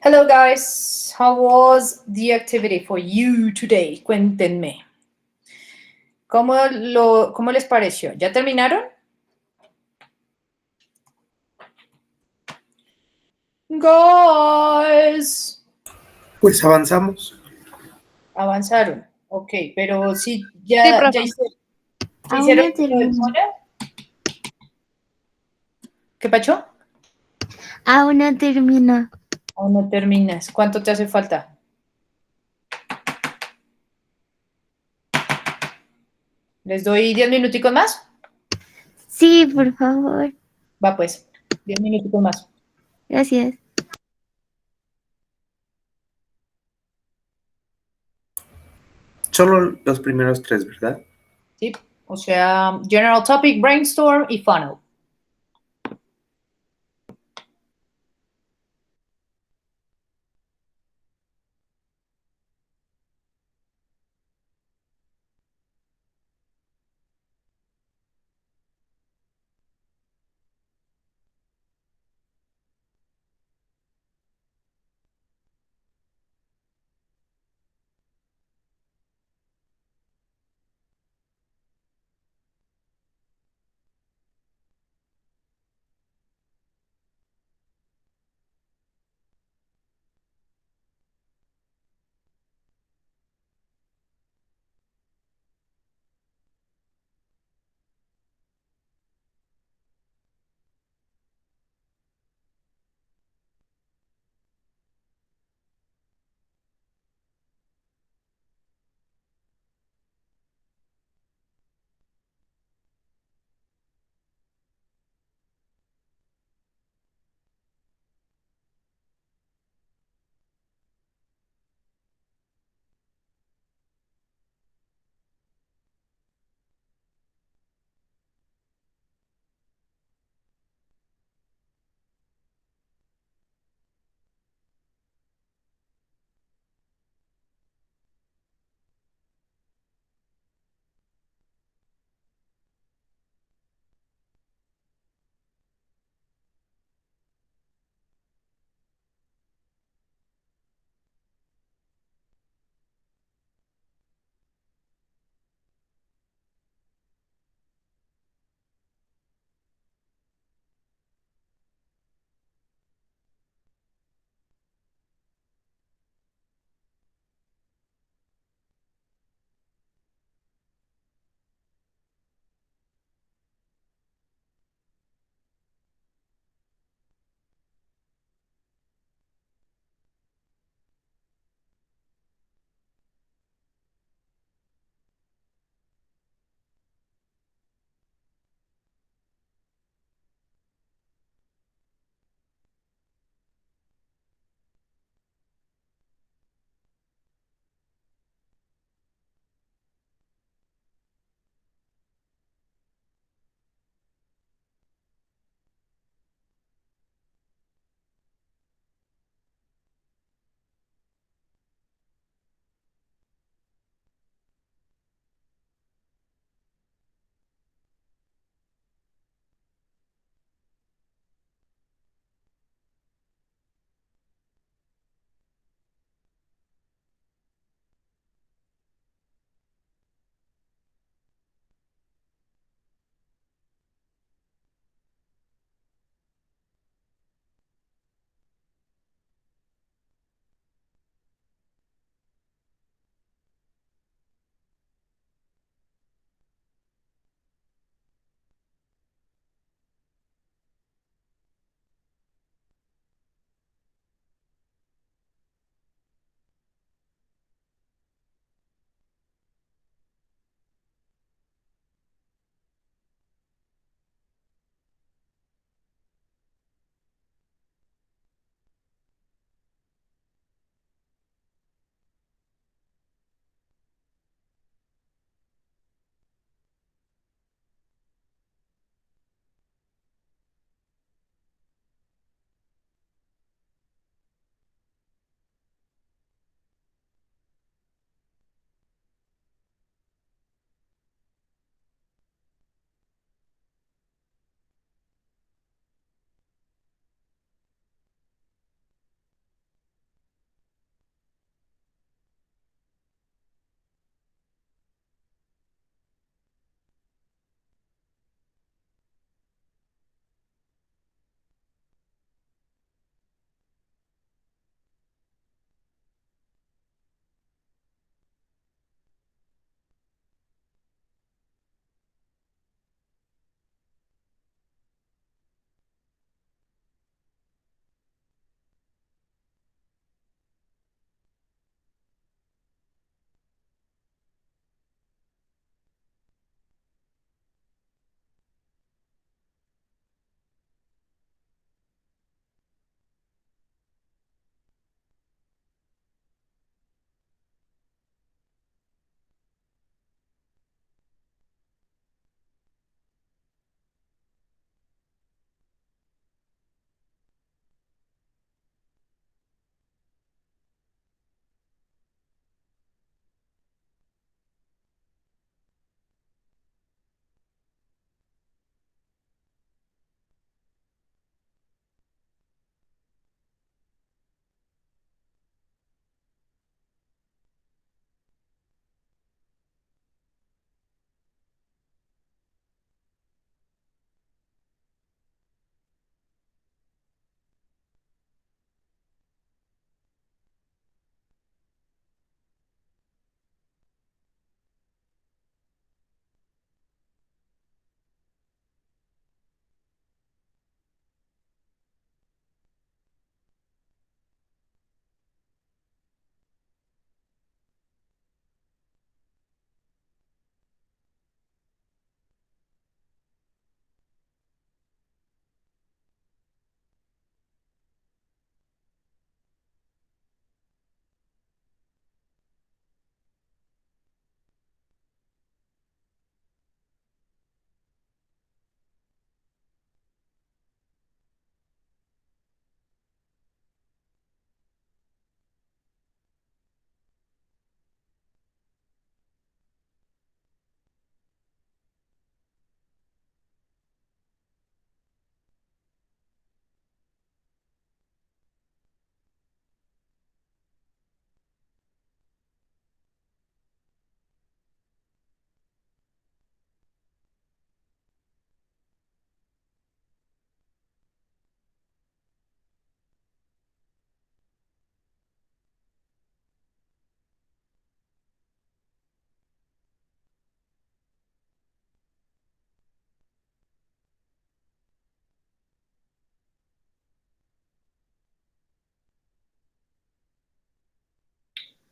A: Hello guys, how was the activity for you today? Cuéntenme. ¿Cómo les pareció? ¿Ya terminaron? Guys.
G: Pues avanzamos.
A: Avanzaron. Ok, pero si
F: Sí,
A: ya
F: profe.
A: hicieron
E: Aún no termino.
A: ¿Qué pacho?
E: Aún no termino.
A: Aún no terminas. ¿Cuánto te hace falta? ¿Les doy 10 minuticos más?
E: Sí, por favor.
A: Va pues, 10 minuticos más.
E: Gracias.
G: Solo los primeros 3, ¿verdad?
A: ¿Sí? O sea, general topic, brainstorm y funnel.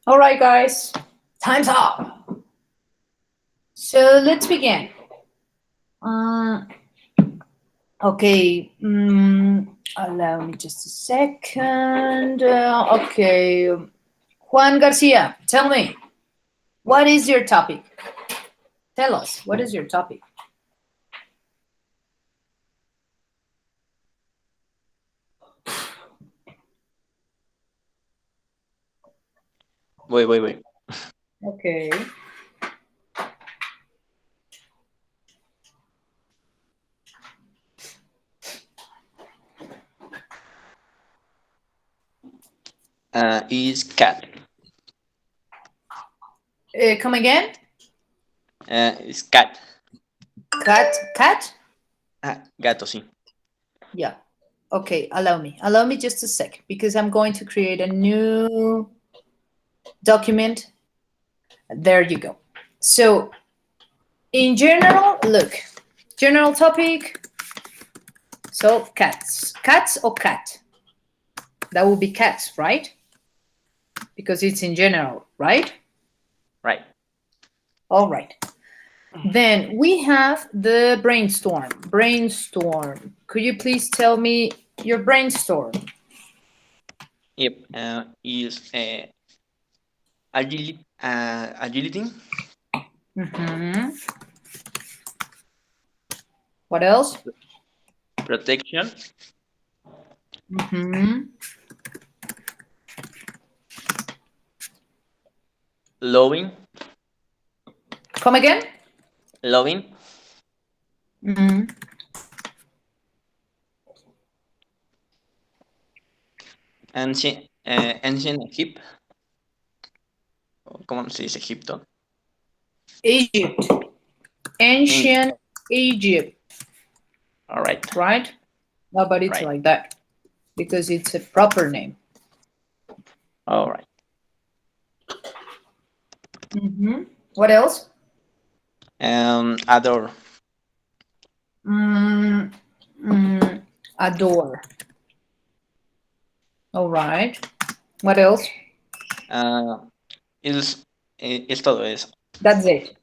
A: All right, guys, time's up. So let's begin. Okay, allow me just a second. Okay, Juan Garcia, tell me, what is your topic? Tell us, what is your topic?
D: Voy.
A: Okay.
D: Is cat.
A: Come again?
D: Is cat.
A: Cat?
D: Gato, sí.
A: Yeah. Okay, allow me just a sec, because I'm going to create a new document. There you go. So in general, look, general topic. So cats or cat? That would be cats, right? Because it's in general, right?
D: Right.
A: All right. Then we have the brainstorm. Brainstorm. Could you please tell me your brainstorm?
D: Yep. Is agility. Agility.
A: Mm-hmm. What else?
D: Protection.
A: Mm-hmm.
D: Loving.
A: Come again?
D: Loving.
A: Mm-hmm.
D: Ancient Egypt. ¿Cómo se dice Egipto?
A: Egypt. Ancient Egypt.
D: All right.
A: Right? No, but it's
D: Right.
A: like that because it's a proper name.
D: All right.
A: Mm-hmm. What else?
D: Adore.
A: Adore. All right. What else?
D: Es todo eso.
A: That's it.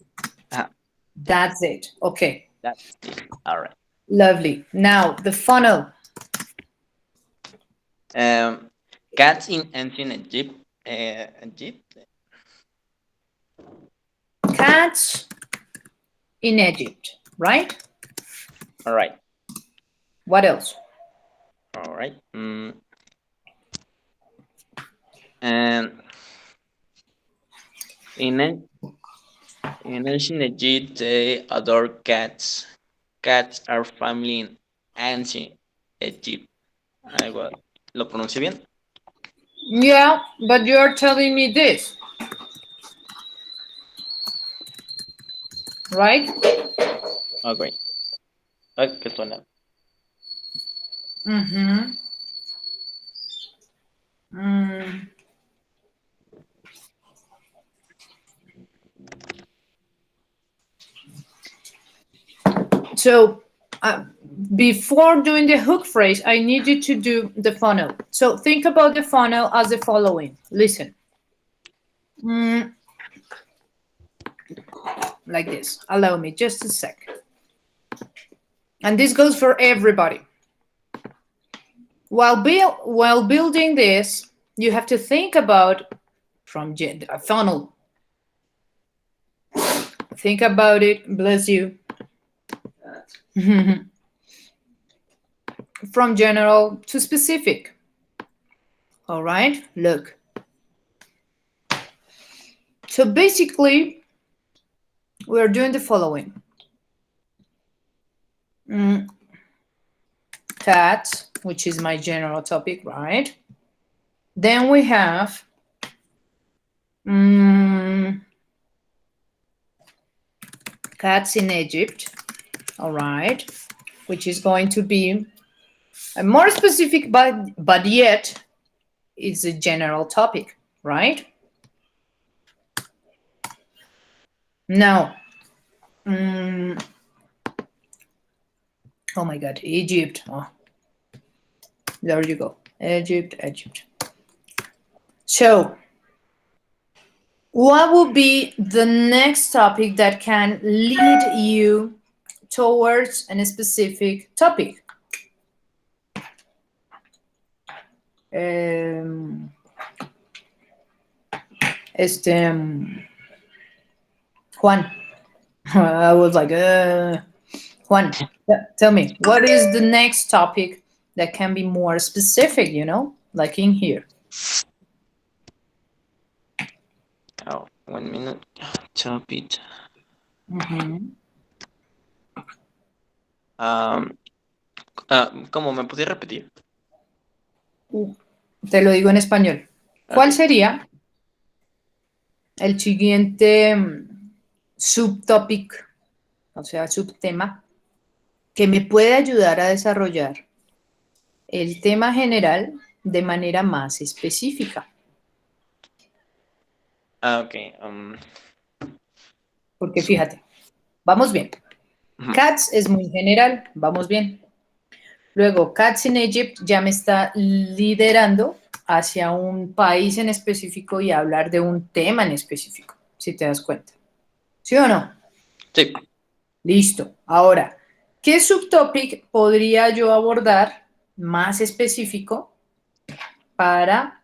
D: Ajá.
A: That's it. Okay.
D: That's it. All right.
A: Lovely. Now the funnel.
D: Cats in ancient Egypt.
A: Cats in Egypt, right?
D: All right.
A: What else?
D: All right. And in ancient Egypt, they adore cats. Cats are family in ancient Egypt. ¿Lo pronuncio bien?
A: Yeah, but you're telling me this. Right?
D: Oh, great. Ay, qué suena.
A: Mm-hmm. So before doing the hook phrase, I need you to do the funnel. So think about the funnel as the following. Listen. Like this. Allow me just a sec. And this goes for everybody. While building this, you have to think about from a funnel. Think about it. Bless you. From general to specific. All right, look. So basically, we're doing the following. Cats, which is my general topic, right? Then we have cats in Egypt, all right, which is going to be a more specific, but yet it's a general topic, right? Now, oh my God, Egypt. Oh. There you go, Egypt. So What would be the next topic that can lead you towards a specific topic? Juan. I was like, Juan, tell me, what is the next topic that can be more specific, you know, like in here?
D: Oh, 1 minute. Topic. ¿Cómo me podía repetir?
A: Te lo digo en español. ¿Cuál
D: Ok.
A: sería el siguiente subtopic, o sea, subtema, que me puede ayudar a desarrollar el tema general de manera más específica?
D: Ok.
A: Porque fíjate, vamos bien.
D: Ujú.
A: Cats es muy general, vamos bien. Luego, Cats in Egypt ya me está liderando hacia un país en específico y hablar de un tema en específico, si te das cuenta. ¿Sí o no?
D: Sí.
A: Listo. Ahora, ¿qué subtopic podría yo abordar más específico para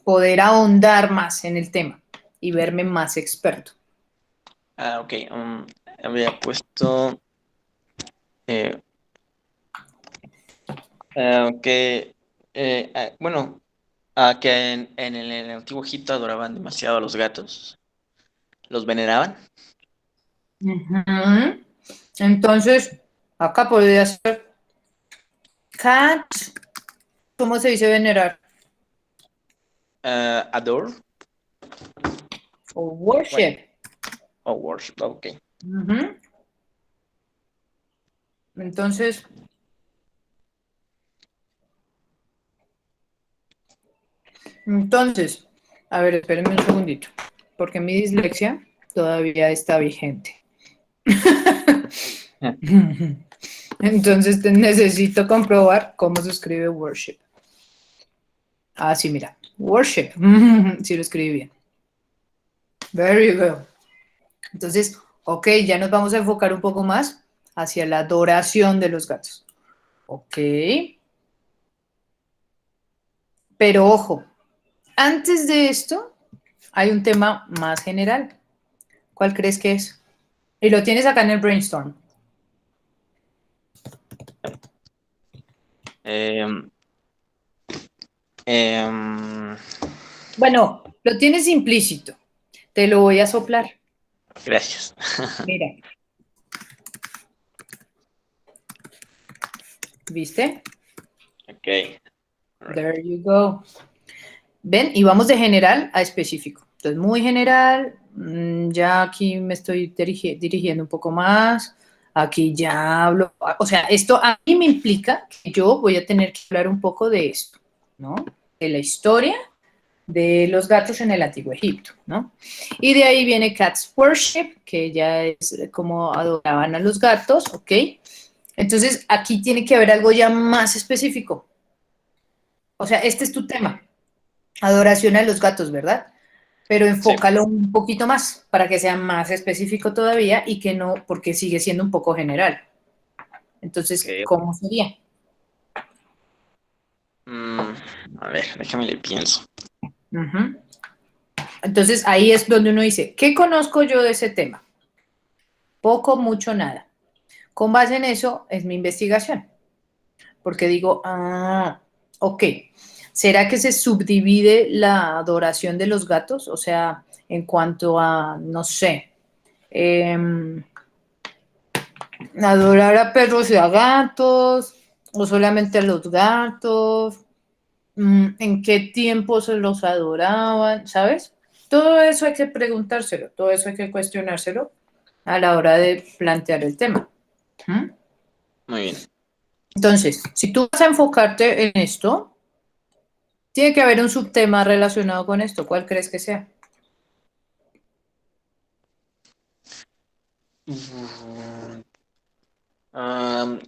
A: poder ahondar más en el tema y verme más experto?
D: Ok. Había puesto que, bueno, que en el antiguo Egipto adoraban demasiado a los gatos. Los veneraban.
A: Ujú. Entonces, acá podría ser cat, ¿cómo se dice venerar?
D: Adore
A: O worship.
D: o worship. Ok.
A: Ujú. Entonces, a ver, espérenme un segundito, porque mi dislexia todavía está vigente. Entonces necesito comprobar cómo se escribe worship. Ah, sí, mira, worship. Sí lo escribí bien. Very good. Entonces, ok, ya nos vamos a enfocar un poco más hacia la adoración de los gatos. Ok. Pero ojo, antes de esto hay un tema más general. ¿Cuál crees que es? Y lo tienes acá en el brainstorm.
D: Em, em,
A: Bueno, lo tienes implícito. Te lo voy a soplar.
D: gracias.
A: Mira. ¿Viste?
D: Ok.
A: There you go. ¿Ven? Y vamos de general a específico. Entonces, muy general, ya aquí me estoy dirigiendo un poco más. Aquí ya hablo, o sea, esto a mí me implica que yo voy a tener que hablar un poco de esto, ¿no? De la historia de los gatos en el Antiguo Egipto, ¿no? Y de ahí viene Cats Worship, que ya es como adoraban a los gatos, ¿ok? Entonces, aquí tiene que haber algo ya más específico. O sea, este es tu tema, adoración a los gatos, ¿verdad? Pero
D: Sí.
A: enfócalo un poquito más para que sea más específico todavía y que no, porque sigue siendo un poco general. Entonces,
D: Ok.
A: ¿cómo sería?
D: Mm, a ver, déjame le pienso.
A: Ujú. Entonces, ahí es donde uno dice, ¿qué conozco yo de ese tema? Poco, mucho, nada. Con base en eso es mi investigación. Porque digo, ok, ¿será que se subdivide la adoración de los gatos? O sea, en cuanto a, no sé, adorar a perros y a gatos, o solamente a los gatos, en qué tiempo se los adoraban, ¿sabes? Todo eso hay que preguntárselo, todo eso hay que cuestionárselo a la hora de plantear el tema. ¿Mm?
D: Muy bien.
A: Entonces, si tú vas a enfocarte en esto, tiene que haber un subtema relacionado con esto. ¿Cuál crees que sea?
D: Um,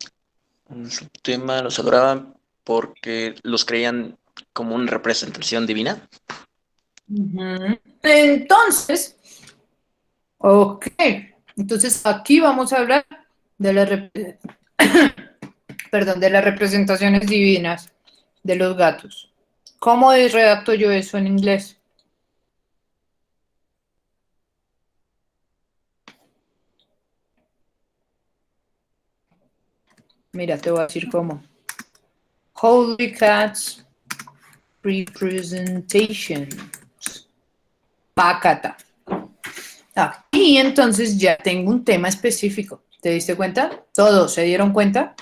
D: un subtema, los adoraban porque los creían como una representación divina.
A: Ujú. Entonces, ok. Entonces, aquí vamos a hablar de perdón, de las representaciones divinas de los gatos. ¿Cómo redacto yo eso en inglés? Mira, te voy a decir cómo. Holy Cats Representations. Pácata. Aquí entonces ya tengo un tema específico. ¿Te diste cuenta? Todos se dieron cuenta.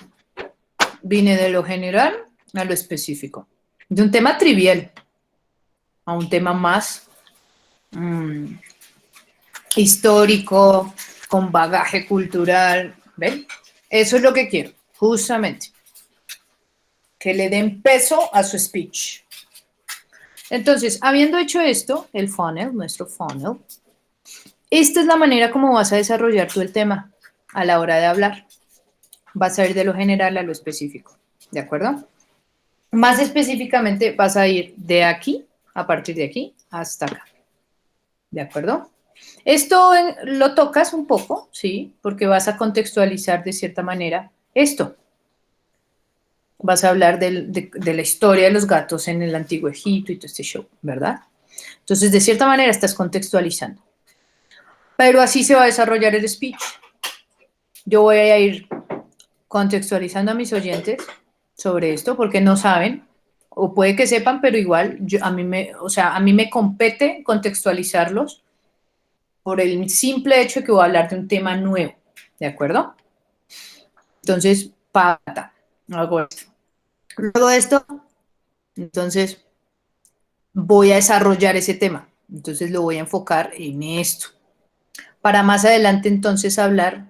A: Vine de lo general a lo específico. De un tema trivial a un tema más histórico, con bagaje cultural. ¿Ven? Eso es lo que quiero, justamente. Que le den peso a su speech. Entonces, habiendo hecho esto, el funnel, nuestro funnel, esta es la manera como vas a desarrollar tú el tema a la hora de hablar. Vas a ir de lo general a lo específico, ¿de acuerdo? Más específicamente vas a ir de aquí, a partir de aquí, hasta acá, ¿de acuerdo? Esto lo tocas un poco, ¿sí? Porque vas a contextualizar de cierta manera esto. Vas a hablar de la historia de los gatos en el Antiguo Egipto y todo este show, ¿verdad? Entonces, de cierta manera estás contextualizando. Pero así se va a desarrollar el speech. Yo voy a ir contextualizando a mis oyentes sobre esto porque no saben, o puede que sepan, pero igual a mí me compete contextualizarlos por el simple hecho de que voy a hablar de un tema nuevo, ¿de acuerdo? Entonces, pata, hago esto. Luego de esto, entonces voy a desarrollar ese tema. Entonces lo voy a enfocar en esto. Para más adelante entonces hablar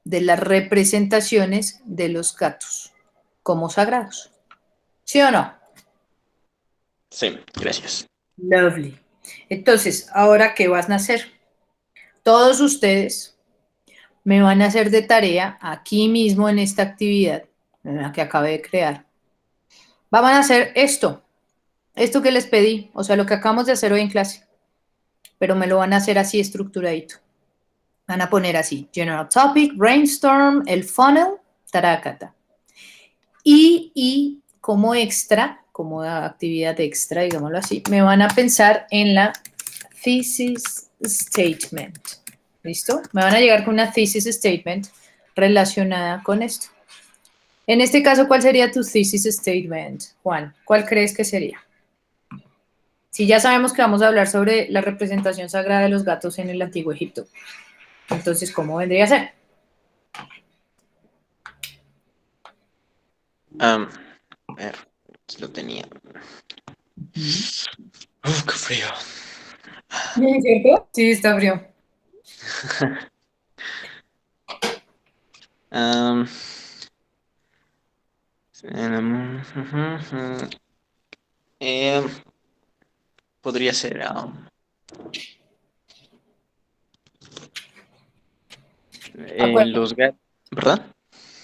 A: de las representaciones de los gatos como sagrados. ¿Sí o no?
D: Sí, gracias.
A: Lovely. Entonces, ¿ahora qué van a hacer? Todos ustedes me van a hacer de tarea aquí mismo en esta actividad en la que acabé de crear. Van a hacer esto que les pedí, o sea, lo que acabamos de hacer hoy en clase, pero me lo van a hacer así estructuradito. Van a poner así, general topic, brainstorm, el funnel, tarácata. Y como extra, como actividad extra, digámoslo así, me van a pensar en la thesis statement. ¿Listo? Me van a llegar con una thesis statement relacionada con esto. En este caso, ¿cuál sería tu thesis statement, Juan? ¿Cuál crees que sería? Si ya sabemos que vamos a hablar sobre la representación sagrada de los gatos en el Antiguo Egipto, entonces, ¿cómo vendría a ser?
D: A ver, aquí lo tenía. Uf, qué frío.
A: ¿Cierto? Sí, está frío.
D: Um, eh, podría ser los gatos, ¿verdad?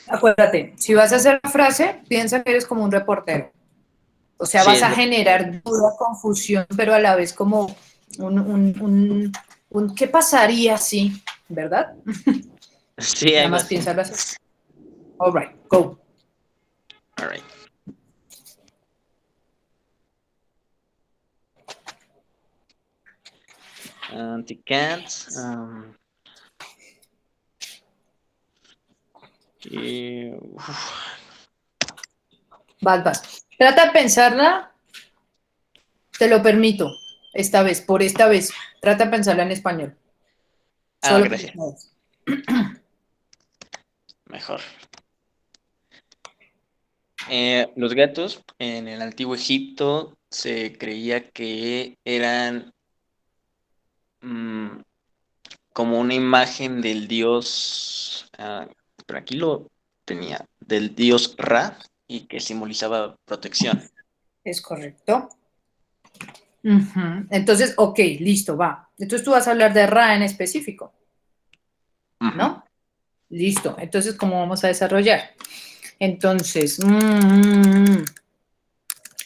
A: Acuérdate, si vas a hacer la frase, piensa que eres como un reportero. O sea,
D: Sí,
A: vas a generar duda, confusión, pero a la vez como un ¿qué pasaría si? ¿Verdad?
D: sí,
A: Nada
D: algo
A: más
D: así.
A: piénsalo así. All right, go.
D: All right. Anti-cats.
A: Vas. Trata de pensarla, te lo permito, esta vez, por esta vez. Trata de pensarla en español. Solo por
D: Gracias.
A: esta vez.
D: Mejor. Los gatos en el Antiguo Egipto se creía que eran como una imagen del dios, pero aquí lo tenía, del dios Ra y que simbolizaba protección.
A: Es correcto. Entonces, ok, listo, va. Entonces tú vas a hablar de Ra en específico, ¿no? Listo. Entonces, ¿cómo vamos a desarrollar? Entonces,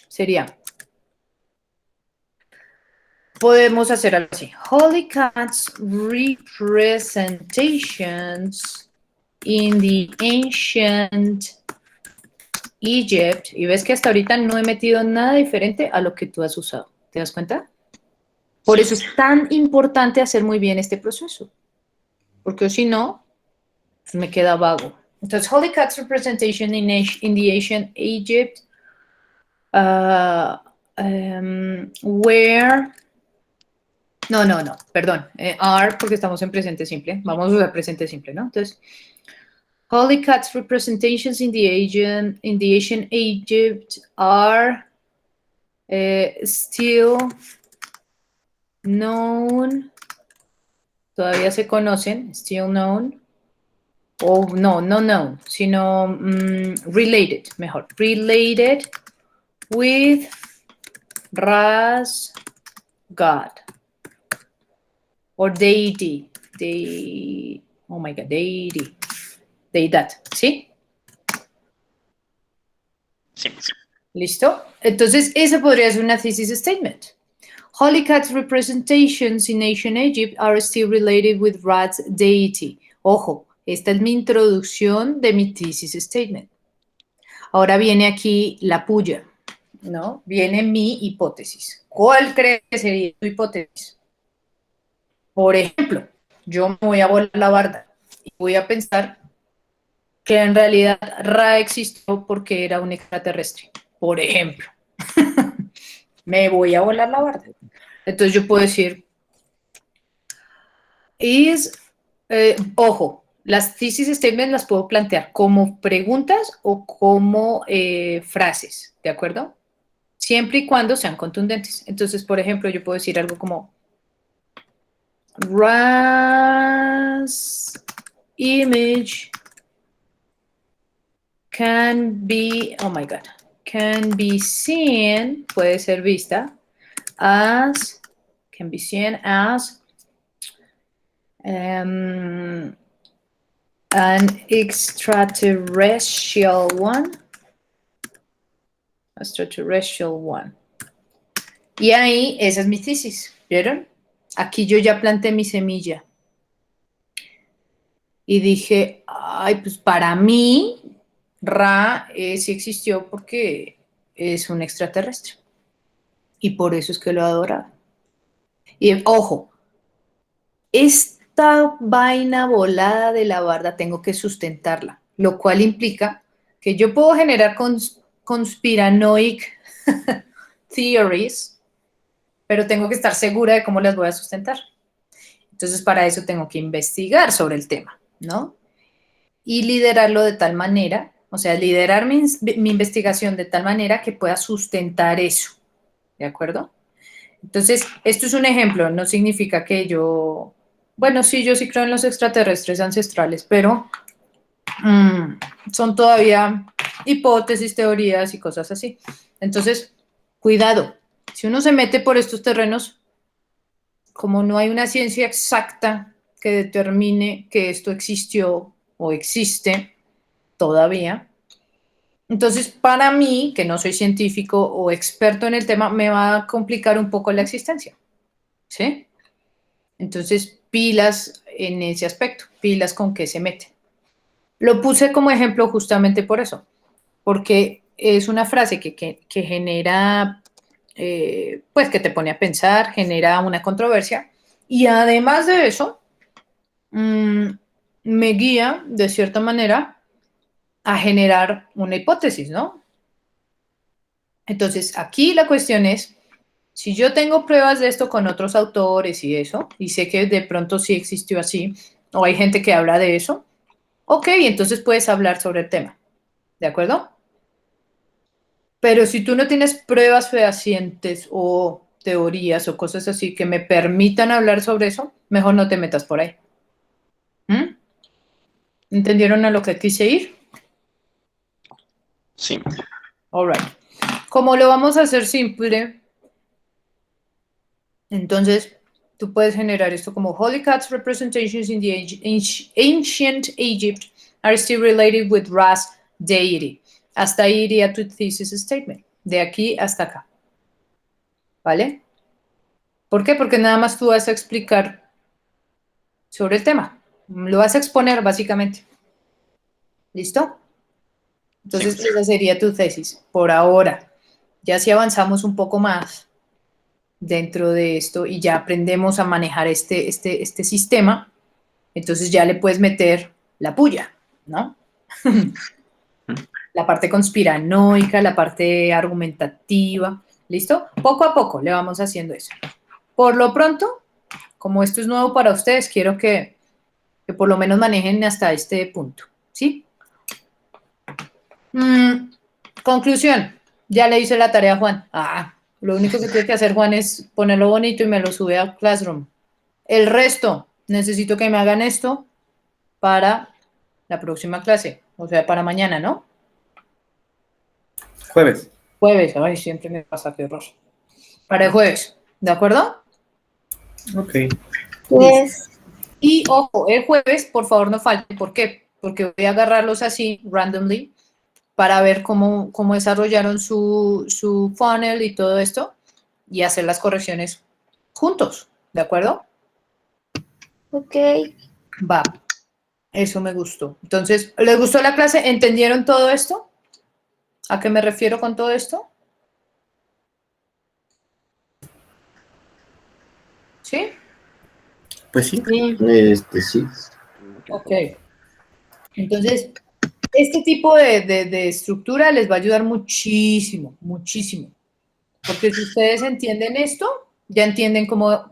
A: sería podemos hacer algo así. Holy Cats representations in the ancient Egypt. Y ves que hasta ahorita no he metido nada diferente a lo que tú has usado. ¿Te das cuenta? Por eso es tan importante hacer muy bien este proceso. Porque si no, pues me queda vago. Entonces, Holy Cats representation in the ancient Egypt where... No, perdón. Are, porque estamos en presente simple. Vamos a usar presente simple, ¿no? Entonces, Holy Cats representations in the ancient Egypt are still known. Todavía se conocen, still known. O no known, sino related, mejor. Related with Ras God. Or deity. Oh my God, deity. Deidad, ¿sí?
D: Sí.
A: ¿Listo? Entonces, esa podría ser una thesis statement. Holy Cat's representations in ancient Egypt are still related with Rat's deity. Ojo, esta es mi introducción de mi thesis statement. Ahora viene aquí la puya, ¿no? Viene mi hipótesis. ¿Cuál crees que sería tu hipótesis? Por ejemplo, yo me voy a volar la barda y voy a pensar que en realidad Ra existió porque era un extraterrestre. Por ejemplo. Me voy a volar la barda. Entonces yo puedo decir, ojo, las thesis statements las puedo plantear como preguntas o como frases, ¿de acuerdo? Siempre y cuando sean contundentes. Entonces, por ejemplo, yo puedo decir algo como Ra's image can be seen, puede ser vista, can be seen as an extraterrestrial one. Y ahí, esa es mi tesis, ¿vieron? Aquí yo ya planté mi semilla. Y dije, ay, pues para mí, Ra sí existió porque es un extraterrestre. Y por eso es que lo adoraba. Y ojo, esta vaina volada de la barda tengo que sustentarla, lo cual implica que yo puedo generar conspiranoic theories, pero tengo que estar segura de cómo las voy a sustentar. Entonces, para eso tengo que investigar sobre el tema, ¿no? Y liderarlo de tal manera, o sea, liderar mi investigación de tal manera que pueda sustentar eso, ¿de acuerdo? Entonces, esto es un ejemplo, no significa que yo... Bueno, sí, yo sí creo en los extraterrestres ancestrales, pero son todavía hipótesis, teorías y cosas así. Entonces, cuidado. Si uno se mete por estos terrenos, como no hay una ciencia exacta que determine que esto existió o existe todavía, entonces para mí, que no soy científico o experto en el tema, me va a complicar un poco la existencia, ¿sí? Entonces, pilas en ese aspecto, pilas con qué se mete. Lo puse como ejemplo justamente por eso, porque es una frase que genera, pues que te pone a pensar, genera una controversia, y además de eso, me guía, de cierta manera, a generar una hipótesis, ¿no? Entonces, aquí la cuestión es, si yo tengo pruebas de esto con otros autores y eso, y sé que de pronto sí existió así, o hay gente que habla de eso, ok, entonces puedes hablar sobre el tema, ¿de acuerdo? Pero si tú no tienes pruebas fehacientes o teorías o cosas así que me permitan hablar sobre eso, mejor no te metas por ahí. ¿Entendieron a lo que quise ir?
D: Sí.
A: All right. Como lo vamos a hacer simple, entonces tú puedes generar esto como Holy Cats representations in the ancient Egypt are still related with Ra's deity. Hasta ahí iría tu thesis statement. De aquí hasta acá. ¿Vale? ¿Por qué? Porque nada más tú vas a explicar sobre el tema. Lo vas a exponer, básicamente. ¿Listo? Entonces,
D: Sí.
A: esa sería tu tesis, por ahora. Ya si avanzamos un poco más dentro de esto y ya aprendemos a manejar este sistema, entonces ya le puedes meter la puya, ¿no? La parte conspiranoica, la parte argumentativa, ¿listo? Poco a poco le vamos haciendo eso. Por lo pronto, como esto es nuevo para ustedes, quiero que por lo menos manejen hasta este punto, ¿sí? Conclusión, ya le hice la tarea a Juan. Lo único que tiene que hacer Juan es ponerlo bonito y me lo sube a Classroom. El resto, necesito que me hagan esto para la próxima clase, o sea, para mañana, ¿no?
G: Jueves.
A: Jueves, ay, siempre me pasa, qué horror. Para el jueves, ¿de acuerdo?
G: Ok.
E: Yes.
A: Y ojo, el jueves, por favor, no falte. ¿Por qué? Porque voy a agarrarlos así, randomly, para ver cómo desarrollaron su funnel y todo esto, y hacer las correcciones juntos, ¿de acuerdo?
E: Ok.
A: Va, eso me gustó. Entonces, ¿les gustó la clase? ¿Entendieron todo esto? ¿A qué me refiero con todo esto? ¿Sí?
G: Pues sí.
H: Sí.
A: Ok. Entonces, este tipo de estructura les va a ayudar muchísimo, muchísimo. Porque si ustedes entienden esto, ya entienden cómo